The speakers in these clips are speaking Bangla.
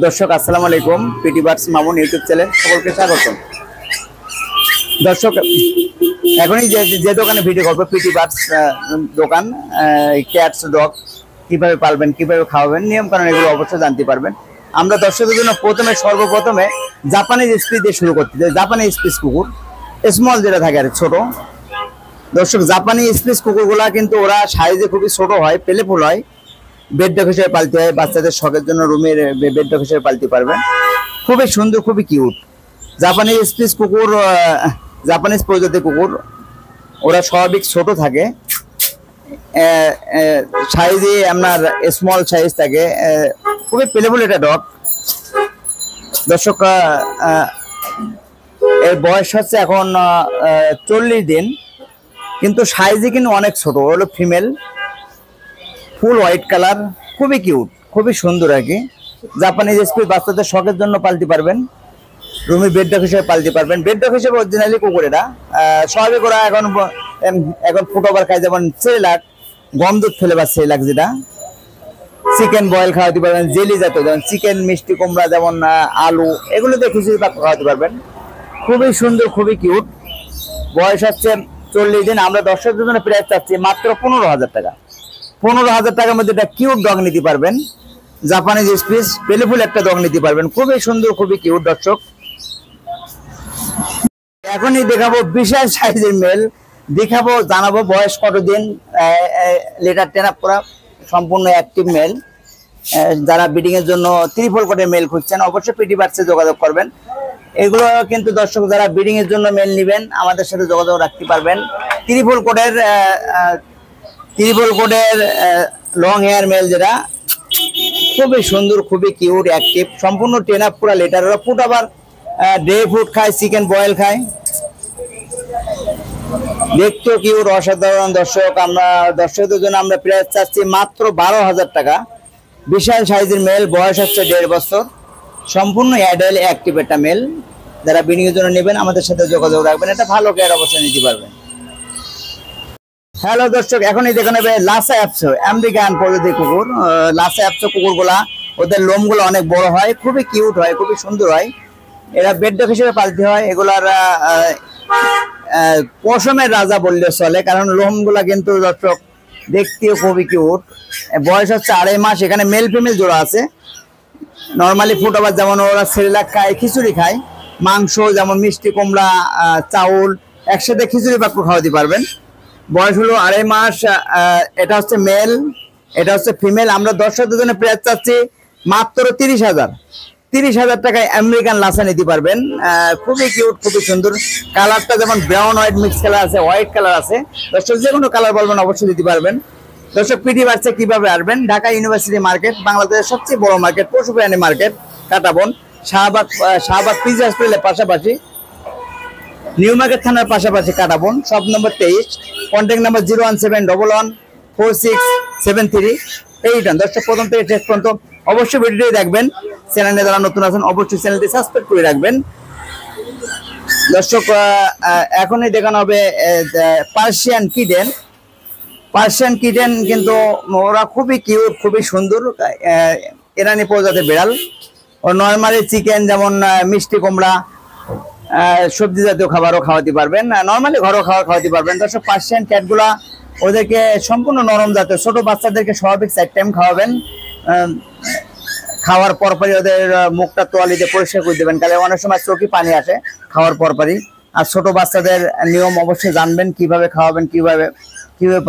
দর্শক আসসালামু আলাইকুম, PT Birds Mamun YouTube channel সকলকে স্বাগতম। দর্শক এখনই যে দোকানে ভিডিও করবো পিটি বার্ডস দোকান, ক্যাটস ডগ কিভাবে পালবেন, কিভাবে খাওয়াবেন, নিয়ম কানুন এগুলো অবশ্যই জানতে পারবেন। আমরা দর্শকদের জন্য সর্বপ্রথমে জাপানিজ স্পিচ দিয়ে শুরু করতে চাই। জাপানিজ স্পিচ কুকুর স্মল যেটা থাকে আর ছোট। দর্শক জাপানি স্পিচ কুকুরগুলা কিন্তু ওরা সাইজে খুবই ছোট হয়, পেলেফুল হয়, বেড ডগ হিসেবে পালতে হয়। বাচ্চাদের শখের জন্য রুমের বেড ডগ হিসেবে পালতে পারবেন। খুবই সুন্দর, খুবই কিউট জাপানিজ স্পিচ কুকুর, জাপানিজ প্রজাতির কুকুর। ওরা স্বাভাবিক ছোট থাকে, সাইজে আপনার স্মল সাইজ থাকে, খুবই পেলেফুল এটা ডগ। দর্শক এর বয়স হচ্ছে এখন 40 দিন, কিন্তু সাইজে কিন্তু অনেক ছোট। হলো ফিমেল, ফুল হোয়াইট কালার, খুবই কিউট, খুবই সুন্দর আর কি। জাপানিজ স্পিচ বাচ্চাদের শখের জন্য পালতে পারবেন, রুমি বেড ডগ হিসেবে পালতে পারবেন। বেড ডগ হিসেবে অরিজিনালি কুকুর এটা স্বাভাবিক। ওরা এখন ফুট ওভার খায়, যেমন সেরেলাক, গম দুধ ফেলে বা সেরেলাক, যেটা চিকেন বয়েল খাওয়াতে পারবেন, জেলি জাতীয় যেমন চিকেন, মিষ্টি কুমড়া, যেমন আলু, এগুলো দিয়ে খিচুড়ি খাওয়াতে পারবেন। খুবই সুন্দর, খুবই কিউট। বয়স হচ্ছে 40 দিন। আমরা দর্শকদের জন্য প্রাইস চাচ্ছি মাত্র 15,000 টাকা। 15,000 টাকার মধ্যে একটা কিউট ডগ নিতে পারবেন। জাপানিজ স্পিচ পেলেফুল একটা ডগ নিতে পারবেন, খুবই সুন্দর, খুবই কিউট। দর্শক এখনই দেখাবো বিশাল সাইজের মেল, দেখাবো, জানাবো বয়স কতদিন, লেটার টেন আপ করা, সম্পূর্ণ অ্যাক্টিভ মেল। যারা ব্রিডিং এর জন্য ত্রিপল কোটের মেল খুঁজছেন অবশ্যই পিটি বার্ডসে যোগাযোগ করবেন। এগুলো কিন্তু দর্শক যারা ব্রিডিং এর জন্য মেল নেবেন আমাদের সাথে যোগাযোগ রাখতে পারবেন। ত্রিপল কোটের লং হেয়ার মেল, যেটা খুবই সুন্দর, খুবই কিউট, অ্যাক্টিভ, সম্পূর্ণ টেন আপ পুরা লেটার। ওরা ফুট আবার ড্রাই ফ্রুট খায়, চিকেন বয়েল খায়, দেখতেও কিউট, অসাধারণ। দর্শক আমরা দর্শকদের জন্য আমরা প্রাইস চাচ্ছি মাত্র 12,000 টাকা। বিশাল সাইজের মেল, বয়স হচ্ছে 1.5 বছর, সম্পূর্ণ অ্যাডাল্ট অ্যাক্টিভ একটা মেল। যারা ব্রিডিং এর জন্য নেবেন আমাদের সাথে যোগাযোগ রাখবেন, এটা ভালো কেয়ার অবশ্যই নিতে পারবেন। হ্যালো দর্শক, এখনই দেখে নেবে লাসা অ্যাপসো, আমেরিকান প্রজাতির কুকুর। লাসা অ্যাপসো কুকুরগুলা, ওদের লোমগুলো অনেক বড় হয়, খুবই কিউট হয়, খুবই সুন্দর হয়। এরা বেড ডগ হিসেবে পালতে হয়। এগুলার পশমের রাজা বললে চলে, কারণ লোমগুলা কিন্তু দর্শক দেখতেও খুবই কিউট। বয়স হচ্ছে 2.5 মাস। এখানে মেল ফিমেল জোড়া আছে। নর্মালি ফুট ওভার, যেমন ওরা সেরেলাক খায়, খিচুড়ি খায়, মাংস যেমন মিষ্টি কুমড়া, চাউল একসাথে খিচুড়ি পাক্য খাওয়াতে পারবেন। বয়স হলো 2.5 মাস। এটা হচ্ছে মেল, এটা হচ্ছে ফিমেল। আমরা দর্শকদের জন্য প্রাইস চাচ্ছি মাত্র 30,000 টাকায় আমেরিকান লাসা নিতে পারবেন। খুবই কিউট, খুবই সুন্দর। কালারটা যেমন ব্রাউন হোয়াইট মিক্স কালার আছে, হোয়াইট কালার আছে। দর্শক যে কোনো কালার বলবেন অবশ্যই দিতে পারবেন। দর্শক পিটি বার্ডসে কিভাবে আসবেন? ঢাকা ইউনিভার্সিটি মার্কেট, বাংলাদেশের সবচেয়ে বড় মার্কেট, পশু প্রাণী মার্কেট, কাটাবন, শাহবাগ পিজি হসপিটালের পাশাপাশি, নিউ মার্কেট থানার পাশাপাশি Katabon, shop number 23, contact number 01711467381। দর্শক প্রথম থেকে শেষ পর্যন্ত অবশ্যই ভিডিওটি দেখবেন। চ্যানেলে যারা নতুন আছেন অবশ্যই চ্যানেলটি সাবস্ক্রাইব করে রাখবেন। দর্শক এখনই দেখানো হবে পার্সিয়ান কিটেন, কিন্তু ওরা খুবই কিউট, খুবই সুন্দর, ইরানি প্রজাতির বিড়াল। ও নর্মালি চিকেন, যেমন মিষ্টি কুমড়া, সবজি জাতীয় খাবারও খাওয়াতে পারবেন, নর্মালি ঘরোয়া খাবার খাওয়াতে পারবেন। দর্শক পার্সিয়ান ক্যাটগুলা ওদেরকে সম্পূর্ণ নরম জাতের, ছোট বাচ্চাদেরকে স্বাভাবিক 4 টাইম খাওয়াবেন। খাওয়ার পরপরই ওদের মুখটা তোয়ালি দিয়ে পরিষ্কার করে দেবেন, কারণ অনেক সময় চোখে পানি আসে খাওয়ার পরপরই। আর ছোট বাচ্চাদের নিয়ম অবশ্যই জানবেন, কিভাবে খাওয়াবেন, কিভাবে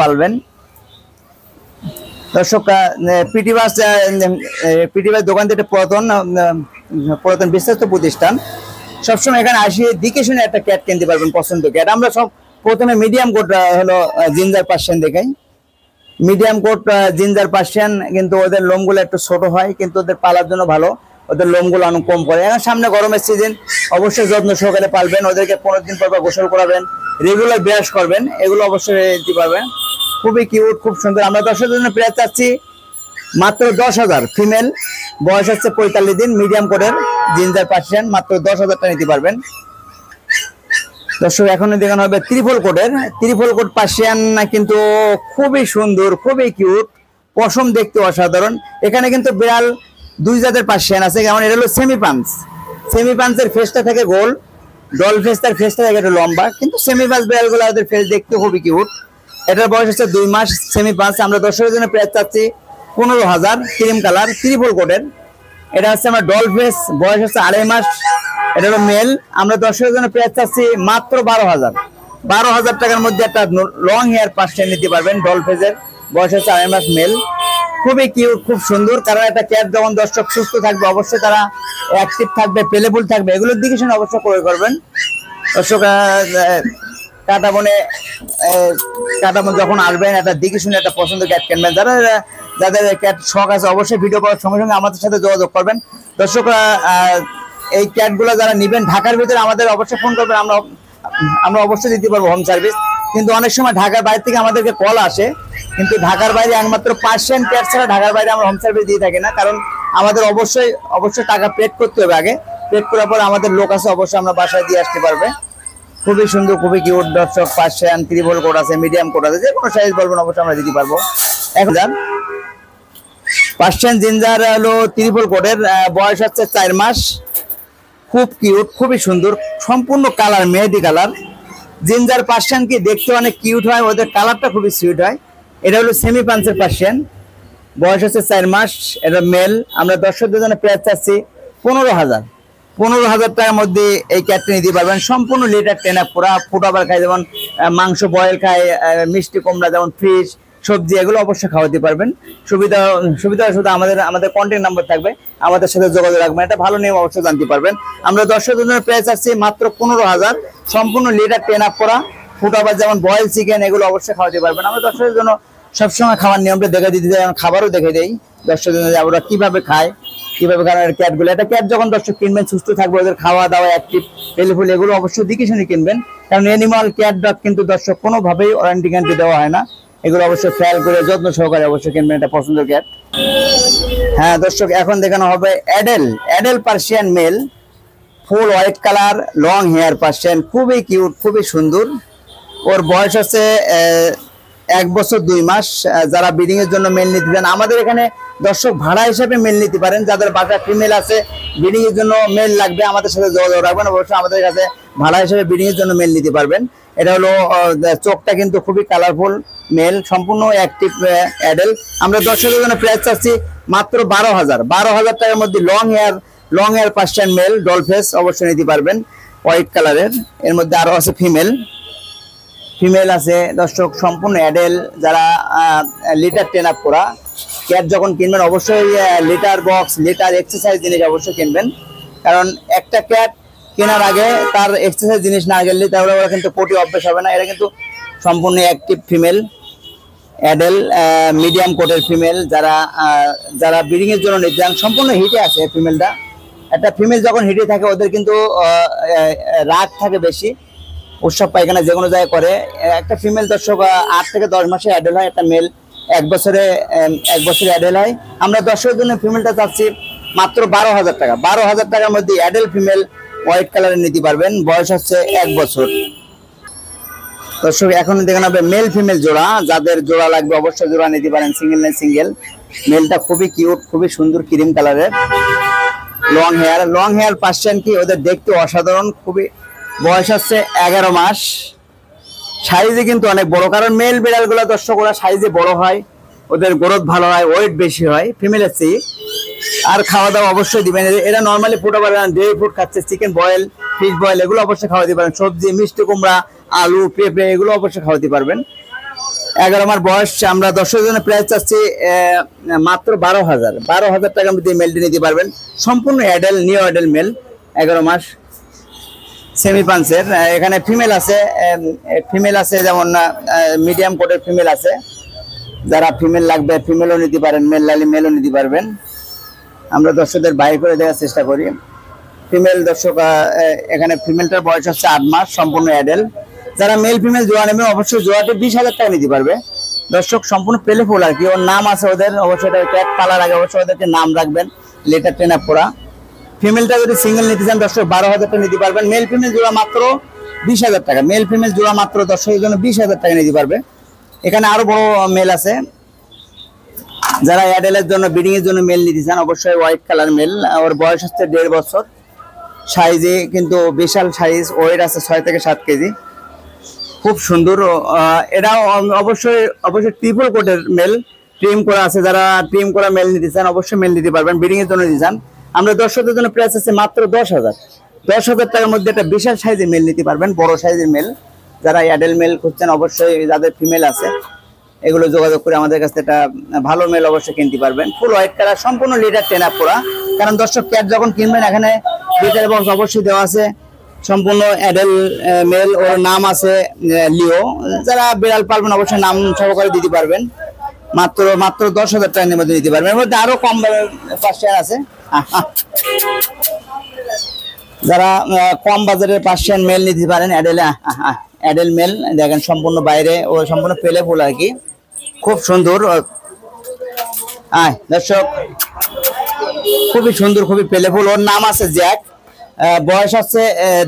পালবেন। দর্শক পিটি বার্ডস দোকান থেকে পুরাতন বিশ্বস্ত প্রতিষ্ঠান। সবসময় এখানে আসিয়ে দিকে শুনে একটা ক্যাট কিনতে পারবেন, পছন্দ ক্যাট। আমরা সব প্রথমে মিডিয়াম কোট হলো জিঞ্জার পার্সিয়ান দেখাই। মিডিয়াম কোট জিঞ্জার পার্সিয়ান, কিন্তু ওদের লোমগুলো একটু ছোট হয়, কিন্তু ওদের পালার জন্য ভালো, ওদের লোমগুলো অনেক কম পড়ে। এখন সামনে গরমের সিজন, অবশ্যই যত্ন সহকারে পালবেন। ওদেরকে 15 দিন পর গোসল করাবেন, রেগুলার ব্রাশ করবেন, এগুলো অবশ্যই দিতে পারবেন। খুবই কিউট, খুব সুন্দর। আমরা দর্শকদের জন্য প্রাইস চাচ্ছি মাত্র 10,000। ফিমেল, বয়স হচ্ছে 45 দিন, মিডিয়াম কোটের জিঞ্জার পার্সিয়ান, মাত্র 10,000 টাকা নিতে পারবেন। দর্শক এখনই দেখানো হবে ত্রিপল কোট পার্সিয়ান, কিন্তু খুবই সুন্দর, খুবই কিউট, পশম দেখতে অসাধারণ। এখানে কিন্তু বিড়াল দুই জাতের পার্সিয়ান আছে, যেমন এটা হলো সেমি পাঞ্চ। সেমি পাঞ্চের ফেসটা থেকে গোল, ডল ফেস তার ফেসটা থেকে একটু লম্বা, কিন্তু সেমি পাঞ্চ বিড়ালগুলো ওদের ফেস দেখতে খুবই কিউট। এটার বয়স হচ্ছে 2 মাস, সেমি পাঞ্চ। আমরা দর্শকের জন্য প্রাইস চাচ্ছি 15,000, ক্রিম কালার, ট্রিপল কোটের। এটা হচ্ছে আমার ডল ফেস, বয়স হচ্ছে 2.5 মাস। এটা হলো মেল। আমরা দর্শকের জন্য প্রাইস চাচ্ছি মাত্র 12,000। 12,000 টাকার মধ্যে একটা লং হেয়ার পার্সিয়ান নিতে পারবেন, ডল ফেসের, বয়স হচ্ছে 2.5 মাস, মেল। খুবই কিউট, খুব সুন্দর। কারণ একটা ক্যাট যখন দর্শক সুস্থ থাকবে, অবশ্যই তারা অ্যাক্টিভ থাকবে, প্লেফুল থাকবে, এগুলোর দিকে শুনে অবশ্যই ক্রয় করবেন। দর্শক কাটাবনে যখন আসবেন, একটা দিকে শুনে একটা পছন্দ ক্যাট কিনবেন। যাদের ক্যাট শখ আছে, অবশ্যই ভিডিও করার সঙ্গে সঙ্গে আমাদের সাথে যোগাযোগ করবেন। দর্শক এই ক্যাটগুলো যারা নেবেন ঢাকার ভিতরে আমাদের অবশ্যই ফোন করবেন, আমরা অবশ্যই দিতে পারবো হোম সার্ভিস। কিন্তু অনেক সময় ঢাকার বাইরে থেকে আমাদেরকে কল আসে, কিন্তু ঢাকার বাইরে একমাত্র পার্সিয়ান ক্যাট ছাড়া ঢাকার বাইরে আমরা হোম সার্ভিস দিয়ে থাকি না। কারণ আমাদের অবশ্যই টাকা পেড করতে হবে আগে। পেড করার পর আমাদের লোক আছে, অবশ্যই আমরা বাসায় দিয়ে আসতে পারবে। খুবই সুন্দর, খুবই কিউট দর্শক। পার্সিয়ান ট্রিপল কোট আছে, মিডিয়াম কোট আছে, যে কোনো সাইজ বলবেন অবশ্যই আমরা দিতে পারবো। এখন পার্সিয়ান জিঞ্জার হলো ট্রিপল কোটের, বয়স হচ্ছে 4 মাস। খুব কিউট, খুবই সুন্দর, সম্পূর্ণ কালার মেহেদি কালার। জিঞ্জার পার্সিয়ান কি দেখতে অনেক কিউট হয়, ওদের কালারটা খুবই সুইট হয়। এটা হলো সেমি পাঞ্চের পার্সিয়ান, বয়স হচ্ছে 4 মাস। এটা মেল। আমরা দর্শকদের জন্য প্রাইস চাচ্ছি 15,000। 15,000 টাকার মধ্যে এই ক্যাটটা নিতে পারবেন। সম্পূর্ণ লিটার টেনা পুরা, ফুড আবার খায়, যেমন মাংস বয়েল খায়, মিষ্টি কুমড়া, যেমন ফিশ, সবজি, এগুলো অবশ্যই খাওয়াতে পারবেন। সুবিধা শুধু আমাদের কন্ট্যাক্ট নাম্বার থাকবে, আমাদের সাথে যোগাযোগ রাখবেন। এটা ভালো নিয়ম অবশ্যই জানতে পারবেন। আমরা দর্শকদের জন্য প্রাইস আসছি মাত্র 15,000। সম্পূর্ণ লিটার টেনা পড়া, ফুড আবার যেমন বয়েল চিকেন, এগুলো অবশ্যই খাওয়াতে পারবেন। আমরা দর্শকদের জন্য সবসময় খাওয়ার নিয়মটা দেখে দিতে চাই, খাবারও দেখে দেই দর্শকদের জন্য, ওরা কিভাবে খায়, কিভাবে খাওয়ার ক্যাটগুলো। একটা ক্যাট যখন দর্শক কিনবেন, সুস্থ থাকবে, ওদের খাওয়া দাওয়া অ্যাক্টিভ, পেলিফুল, এগুলো অবশ্যই দিকে শুনে কিনবেন। কারণ অ্যানিমাল ক্যাট ডগ কিন্তু দর্শক কোনোভাবেই ওয়ারেন্টি গ্যারান্টি দেওয়া হয় না। এগুলো অবশ্যই খেয়াল করে যত্ন সহকারে অবশ্যই কিনবেন, এটা পছন্দের ক্যাট। হ্যাঁ দর্শক, এখন দেখানো হবে adult Persian male, full white colour, long hair Persian, খুবই কিউট, খুবই সুন্দর। ওর বয়স হচ্ছে 1 বছর 2 মাস। যারা ব্রিডিং এর জন্য মেল নিতে চান, আমাদের এখানে দর্শক ভাড়া হিসেবে মেল নিতে পারেন। যাদের বাসায় ফিমেল আছে, ব্রিডিং এর জন্য মেল লাগবে, আমাদের সাথে যোগাযোগ রাখবেন। অবশ্যই আমাদের কাছে ভাড়া হিসেবে ব্রিডিং এর জন্য মেল নিতে পারবেন। এটা হলো চোখটা কিন্তু খুবই কালারফুল, মেল, সম্পূর্ণ অ্যাক্টিভ অ্যাডেল। আমরা দর্শকের জন্য প্রাইস চাচ্ছি মাত্র 12,000। 12,000 টাকার মধ্যে long hair Persian male, doll face, অবশ্যই নিতে পারবেন, হোয়াইট কালারের। এর মধ্যে আরো আছে ফিমেল আছে দর্শক, সম্পূর্ণ অ্যাডেল। যারা লিটার টেন আপ করা ক্যাট যখন কিনবেন, অবশ্যই লিটার বক্স, লিটার এক্সারসাইজ জিনিস অবশ্যই কিনবেন। কারণ একটা ক্যাট কেনার আগে তার এক্সারসাইজ জিনিস না গেলে তাহলে ওরা কিন্তু পটি অভ্যাস হবে না। এরা কিন্তু সম্পূর্ণ অ্যাক্টিভ ফিমেল, অ্যাডেল, মিডিয়াম কোটের ফিমেল। যারা ব্রিডিং এর জন্য নিতে চান, সম্পূর্ণ হিটে আছে ফিমেলটা। একটা ফিমেল যখন হিটে থাকে, ওদের কিন্তু রাগ থাকে বেশি, উৎসব পায়খানা যে কোনো জায়গায় করে। একটা ফিমেল দর্শক 8 থেকে 10 মাসে অ্যাডেল হয়, একটা মেল 1 বছরে অ্যাডেল হয়। আমরা দর্শকের জন্য ফিমেলটা চাচ্ছি মাত্র 12,000 টাকা। 12,000 টাকার মধ্যে অ্যাডেল ফিমেল হোয়াইট কালারের নিতে পারবেন, বয়স হচ্ছে 1 বছর। দর্শক এখন দেখেন হবে মেল ফিমেল জোড়া, যাদের জোড়া লাগবে অবশ্যই জোড়া নিতে পারেন, সিঙ্গেল। মেলটা খুবই কিউট, খুবই সুন্দর, ক্রিম কালারের, লং হেয়ার পার্সিয়ান কি ওদের দেখতে অসাধারণ, খুবই। বয়স হচ্ছে 11 মাস। সাইজে কিন্তু অনেক বড়, কারণ মেল বিড়ালগুলো দর্শক ওরা সাইজে বড় হয়, ওদের গ্রোথ ভালো হয়, ওয়েট বেশি হয় ফিমেলের চেয়ে। আর খাওয়া দাওয়া অবশ্যই দিবেন। এরা নর্মালি ফুড আবার ডেইরি ফুড খাচ্ছে, চিকেন বয়েল, ফিশ বয়েল, এগুলো অবশ্যই খাওয়াতে পারেন। সবজি, মিষ্টি কুমড়া, আলু, পেঁপে, এগুলো অবশ্যই খাওয়াতে পারবেন। 11 মাস বয়স। আমরা 10 জনের প্রাইস চাচ্ছি মাত্র 12,000। 12,000 টাকার মধ্যে মেলটি নিতে পারবেন। সম্পূর্ণ অ্যাডেল, নিউ অ্যাডেল মেল, 11 মাস, সেমি পাঞ্চের। এখানে ফিমেল আছে যেমন মিডিয়াম কোটের ফিমেল আছে। যারা ফিমেল লাগবে ফিমেলও নিতে পারেন, মেল লাগলে মেলও নিতে পারবেন। আমরা দর্শকদের বাইর করে দেওয়ার চেষ্টা করি। ফিমেল দর্শক, এখানে ফিমেলটার বয়স হচ্ছে 8 মাস, সম্পূর্ণ অ্যাডেল। যারা মেল ফিমেল জোড়া নেবেন, অবশ্যই জোড়াতে 20,000 টাকা নিতে পারবে। দর্শক সম্পূর্ণ পেলেফুল আর কি, ওর নাম আছে ওদের, অবশ্যই ক্যাট পালার আগে অবশ্যই ওদেরকে নাম রাখবেন, লেটার টেন আপ করা। ফিমেলটা যদি সিঙ্গেল নিতে চান দর্শক 12,000 টাকা নিতে পারবেন। মেল ফিমেল জোড়া মাত্র 20,000 টাকা। মেল ফিমেল জোড়া মাত্র দর্শকের জন্য 20,000 টাকা নিতে পারবে। এখানে আরো বড় মেল আছে, যারা অ্যাডেলের জন্য ব্রিডিং এর জন্য মেল নিতে চান অবশ্যই হোয়াইট কালার মেল। ওর বয়স হচ্ছে 1.5 বছর, সাইজে কিন্তু বিশাল সাইজ, ওয়েট আছে 6 থেকে 7 কেজি, খুব সুন্দর। এটা অবশ্যই ট্রিপল কোটের মেল, ট্রিম করা আছে। যারা ট্রিম করা মেল নিতে চান অবশ্যই মেল নিতে পারবেন, ব্রিডিং এর জন্য নিতে চান। আমরা দর্শকদের জন্য প্রাইস আছে মাত্র 10,000 টাকার মধ্যে একটা বিশাল সাইজের মেল নিতে পারবেন, বড় সাইজের মেল। যারা অ্যাডেল মেল খুঁজছেন অবশ্যই, যাদের ফিমেল আছে এগুলো যোগাযোগ করে আমাদের কাছে একটা ভালো মেল অবশ্যই কিনতে পারবেন। ফুল হোয়াইট কালার, সম্পূর্ণ লিটার ট্রেন আপ করা। কারণ দর্শক ক্যাট যখন কিনবেন এখানে লিটার বক্স অবশ্যই দেওয়া আছে। সম্পূর্ণ অ্যাডেল মেল, ওর নাম আছে লিও। যারা বিড়াল পালবেন অবশ্যই নাম সহকারে দিতে পারবেন। মাত্র 10,000 টাকার মধ্যে দিতে পারবেন। এর মধ্যে আরো কম পার্সিয়ান আছে। যারা কম বাজারের পার্সিয়ান মেল নিতে পারেন অ্যাডেল মেল, দেখেন সম্পূর্ণ বাইরে ও সম্পূর্ণ পেলে ফুল আর কি, খুব সুন্দর। দর্শক খুবই সুন্দর, খুবই পেলে ফুল। ওর নাম আছে জ্যাক, বয়স আছে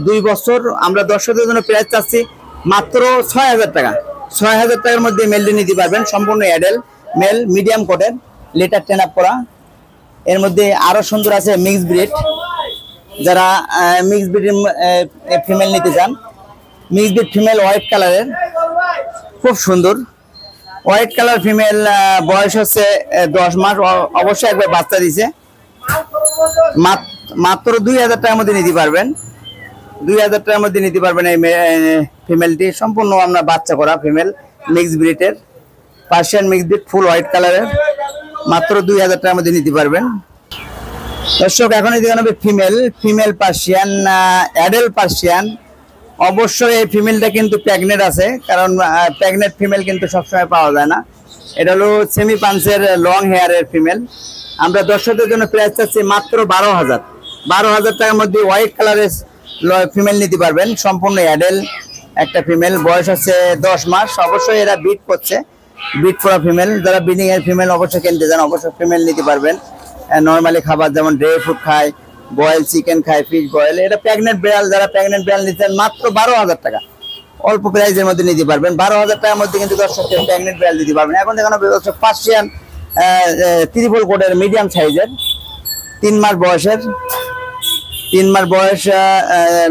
2 বছর। আমরা দর্শকদের জন্য প্রাইস চাচ্ছি মাত্র 6,000 টাকা। 6,000 টাকার মধ্যে মেলটি নিতে পারবেন, সম্পূর্ণ অ্যাডেল মেল, মিডিয়াম কোটের, লিটার ট্রেন আপ করা। এর মধ্যে আরো সুন্দর আছে মিক্স ব্রিড। যারা মিক্স ব্রিড ফিমেল নিতে চান, মিক্স ব্রিড ফিমেল হোয়াইট কালারের, খুব সুন্দর হোয়াইট কালার ফিমেল। বয়স হচ্ছে 10 মাস, অবশ্যই একবার বাচ্চা দিছে। মাত্র 2,000 টাকার মধ্যে নিতে পারবেন, 2,000 টাকার মধ্যে নিতে পারবেন এই ফিমেলটি। সম্পূর্ণ আমরা বাচ্চা করা ফিমেল, মিক্স ব্রিডের, পার্সিয়ান মিক্স ব্রিড, ফুল হোয়াইট কালারের, মাত্র 2,000 টাকার মধ্যে নিতে পারবেন। দর্শক এখন এই দেখানো ফিমেল পার্সিয়ান, অ্যাডেল পার্সিয়ান। অবশ্যই এই ফিমেলটা কিন্তু প্রেগনেন্ট আছে, কারণ প্রেগনেন্ট ফিমেল কিন্তু সবসময় পাওয়া যায় না। এটা হলো সেমি পাঞ্চের লং হেয়ারের ফিমেল। আমরা দর্শকদের জন্য প্রাইস চাচ্ছি মাত্র 12,000 টাকার মধ্যে হোয়াইট কালারের ফিমেল নিতে পারবেন, সম্পূর্ণ অ্যাডেল একটা ফিমেল। বয়স হচ্ছে 10 মাস। অবশ্যই এরা বিট করছে, বিট করা ফিমেল। যারা ব্রিডিং এর ফিমেল অবশ্যই কিনতে চান অবশ্যই ফিমেল নিতে পারবেন। নর্মালি খাবার যেমন ড্রাই ফ্রুট খায়, বয়েল চিকেন খায়, ফিশ বয়েল। এটা প্রেগনেন্ট বিড়াল, যারা প্রেগনেন্ট বিড়াল নিচ্ছেন মাত্র 12,000 টাকা, অল্প প্রাইসের মধ্যে নিতে পারবেন। 12,000 টাকার মধ্যে কিন্তু দর্শকদের প্রেগনেন্ট বিড়াল দিতে পারবেন। এখন দেখানো দর্শক পার্সিয়ান ট্রিপল কোটের মিডিয়াম সাইজের, 3 মাস বয়সের, 3 মাস বয়স,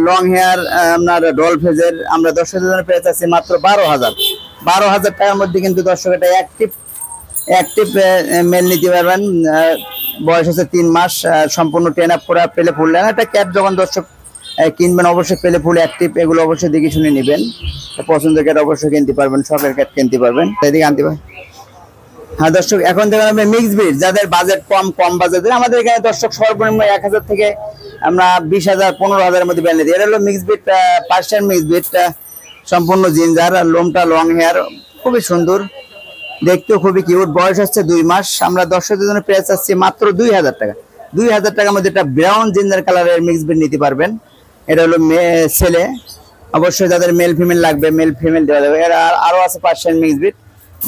লং হেয়ার, আপনার ডল ফেজের। আমরা দর্শকদের জন্য প্রাইস আছে মাত্র 12,000 টাকার মধ্যে কিন্তু দর্শক এটা অ্যাক্টিভ মেল নিতে পারবেন। বয়স হচ্ছে 3 মাস, সম্পূর্ণ ট্রেন আপ করা, পেলে ফুল। একটা ক্যাট যখন দর্শক কিনবেন অবশ্যই পেলে ফুল অ্যাক্টিভ, এগুলো অবশ্যই দেখে শুনে নেবেন। পছন্দের ক্যাট অবশ্যই কিনতে পারবেন, শখের ক্যাট কিনতে পারবেন, সেদিকে আনতে পারবেন। হ্যাঁ দর্শক, এখন দেখেন আমরা মিক্স ব্রিড, যাদের বাজেট কম বাজেটের, আমাদের এখানে দর্শক সর্বনিম্ন 1,000 থেকে আমরা 20,000 15,000 এর মধ্যে বেল নিই। এটা হলো mix breed, Persian mix breed, সম্পূর্ণ জিঞ্জার, লোমটা লং হেয়ার, খুবই সুন্দর, দেখতেও খুবই কিউট। বয়স হচ্ছে 2 মাস। আমরা দর্শকদের জন্য প্রাইস চাচ্ছি মাত্র 2,000 টাকা। 2,000 টাকার মধ্যে একটা ব্রাউন জিঞ্জার কালারের মিক্স ব্রিড নিতে পারবেন। এটা হলো ছেলে। অবশ্যই যাদের মেল ফিমেল লাগবে মেল ফিমেল দেওয়া যাবে। এর আরো আছে পার্সিয়ান মিক্স ব্রিড,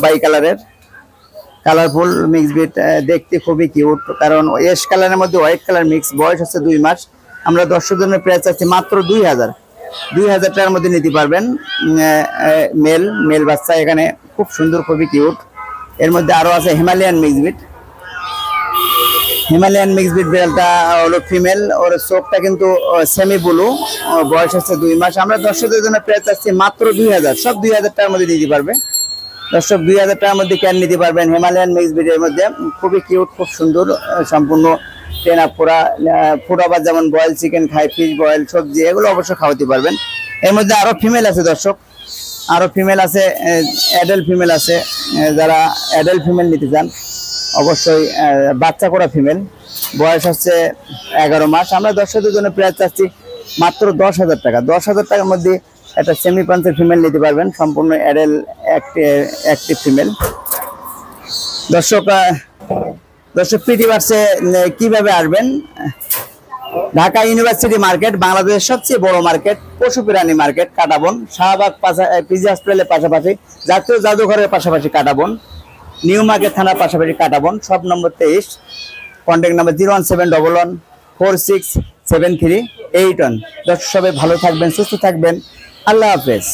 বাই কালারের, কালারফুল মিক্স ব্রিড, দেখতে খুবই কিউট, কারণ এশ কালারের মধ্যে হোয়াইট কালার মিক্স। বয়স হচ্ছে 2 মাস। আমরা দর্শকদের জন্য প্রাইস চাচ্ছি মাত্র 2,000 টাকার মধ্যে নিতে পারবেন মেল বাচ্চা। এখানে খুব সুন্দর, খুবই কিউট। এর মধ্যে আরো আছে Himalayan mix breed. Himalayan mix breed বিড়ালটা হলো ফিমেল, ওর চোখটা কিন্তু সেমি ব্লু। বয়স হচ্ছে 2 মাস। আমরা দর্শকদের জন্য প্রাইস চাচ্ছি মাত্র 2,000, সব 2,000 টাকার মধ্যে দিতে পারবে দর্শক। 2,000 টাকার মধ্যে ক্যান নিতে পারবেন হিমালয়ান মিক্স ব্রিডের মধ্যে, খুবই কিউট, খুব সুন্দর, সম্পূর্ণ ট্রেন আপ করা। ফুড আবার যেমন বয়েল চিকেন খায়, ফিশ বয়েল, সবজি, এগুলো অবশ্যই খাওয়াতে পারবেন। এর মধ্যে আরো ফিমেল আছে দর্শক, আরো ফিমেল আছে, অ্যাডাল্ট ফিমেল আছে। যারা অ্যাডাল্ট ফিমেল নিতে চান অবশ্যই বাচ্চা করা ফিমেল, বয়স হচ্ছে 11 মাস। আমরা দর্শকদের জন্য প্রাইস চাচ্ছি মাত্র 10,000 টাকা। 10,000 টাকার মধ্যে একটা সেমি পাঞ্চের ফিমেল নিতে পারবেন, সম্পূর্ণ অ্যাডাল্ট অ্যাক্টিভ ফিমেল। দর্শক পিটিভার্সে কিভাবে আসবেন? ঢাকা ইউনিভার্সিটি মার্কেট, বাংলাদেশের সবচেয়ে বড় মার্কেট, পশু প্রাণী মার্কেট, কাটাবন, শাহবাগ পিজি হসপিটালের পাশাপাশি, জাতীয় জাদুঘরের পাশাপাশি কাটাবন, নিউ মার্কেট থানার পাশাপাশি কাটাবন, সব নম্বর 23, কন্ট্যাক্ট নাম্বার 01711467381। দর্শক সবাই ভালো থাকবেন, সুস্থ থাকবেন, আল্লাহ হাফেজ।